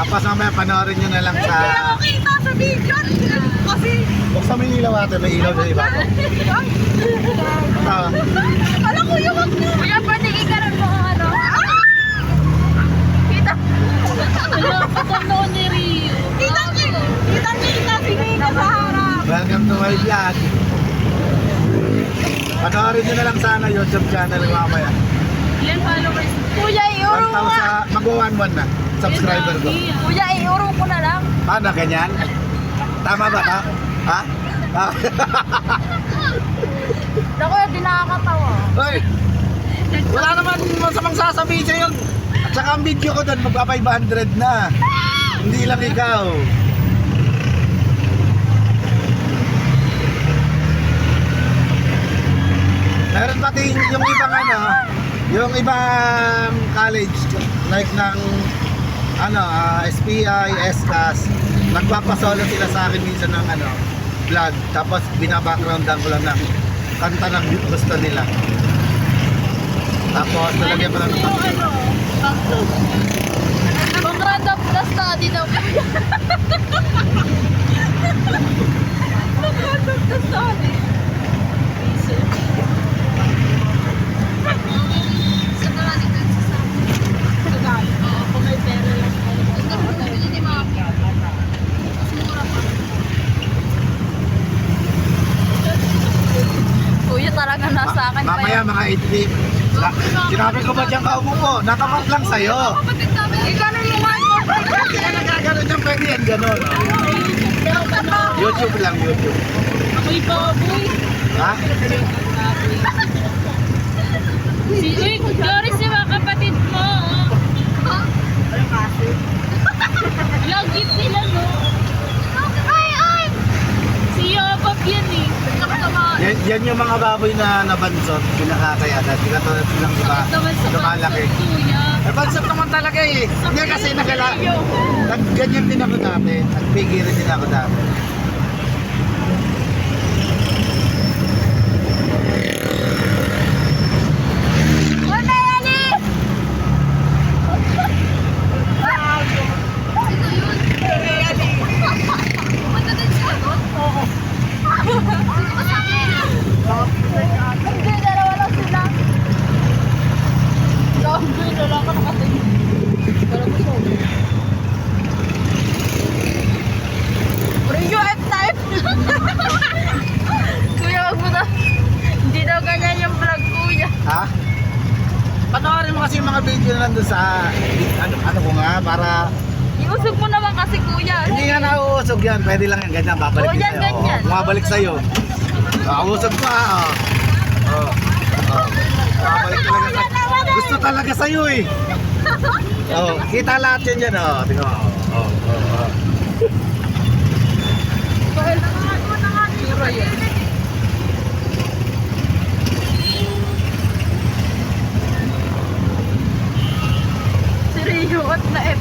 Tapos mamaya panoorin nyo na lang sa... Hindi ako kita sa video. Kasi... Buksan mo yung ilaw ate, may ilaw sa iba. Alam ko yung wag mo. Kuya, pwede ikaroon mo ano? Kita. Wala pa sa noon ni Rio. Kita. Sige ka sa harap. Welcome to my vlog. Panoorin nyo na lang sana YouTube channel mamaya. Ilan followers? Kuya, iurong mo nga. Mag-1 na subscriber ko. Kuya, iurong ko na lang. Paano, ganyan? Tama ba ka? Ha? Naku, di nakakatawa. Hoy! Wala naman masamang sasabihin sa'yo. At saka ang video ko doon, magpa 500 na. Hindi lang ikaw. Meron pati yung ibang yung ibang college like ng SPI, SCAS, nagpapasolo sila sa akin minsan ng vlog, tapos binabackgroundan ko lang ng kanta ng gusto nila. Tapos nalagyan ko lang ng Background of the study daw. Background of the study. Sa Tagalog din sa Tagalog. Oo, kung may pera lang. Ito po nabili ni Mami. Mas mura pa. Kuya, talaga nasa akin pa mamaya yan. mga 8 sinabi ko ba dyan ka umupo? Nakamat lang sa'yo. Kapatid namin. Ikanon mo nga yun. Hindi ka nagkaganon dyan, pwede yan ganon. YouTube lang, YouTube. Ako'y baboy. Ha? Uy, Doris, yung mga kapatid mo. Lagi sila, no? Ay! Si Yabab yan eh. Yan yung mga baboy na nabansot, pinakakayanan. Pinatulad silang lumalaki. Kuya. Nabansot naman talaga eh. Hindi kasi ganyan din ako dati. Nagpigirin din ako dati. Wala yan eh! Sino yun? Pumunta din siya, no? Oo. Sino kasama niya? Hindi, dalawa lang sila. Zombie, wala ka nakatingin. Wala mo zombie. Rio F-type! Kuya, wag mo na. Hindi daw ganyan yung vlog, kuya. Ha? Panoorin mo kasi yung mga video na nandun sa ano ko nga para Iusog mo naman kasi, kuya. hindi nga nauusog yan. Pwede lang yan ganyan. Babalik Oo, din yan, sa'yo. ganyan. Bumabalik sa'yo. Usog pa. Babalik talaga sa'yo. Gusto talaga sa'yo eh. Kita lahat yan yan. Tingnan mo. Hero yun. Si Rio at na F.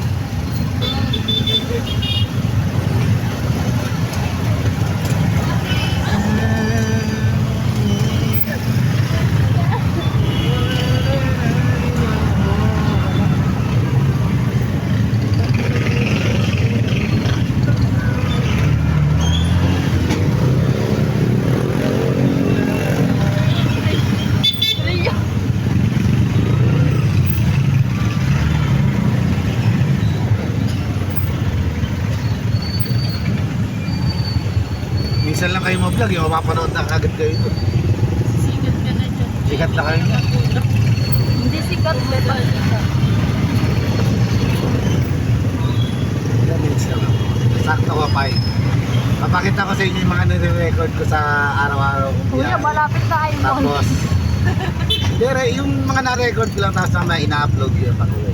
Rio. Minsan lang kayo mag-vlog. Yung mapapanood na agad kayo. Sigat ka na dyan. Sikat na kayo. Hindi sikat, beta. Ilan minutes na lang. Sakto ko pa eh. Papakita ko sa inyo yung mga nire-record ko sa araw-araw. Kuya, malapit na kayo. Tapos, pero yung mga na-record ko lang tapos na ina-upload yun pag-uwi.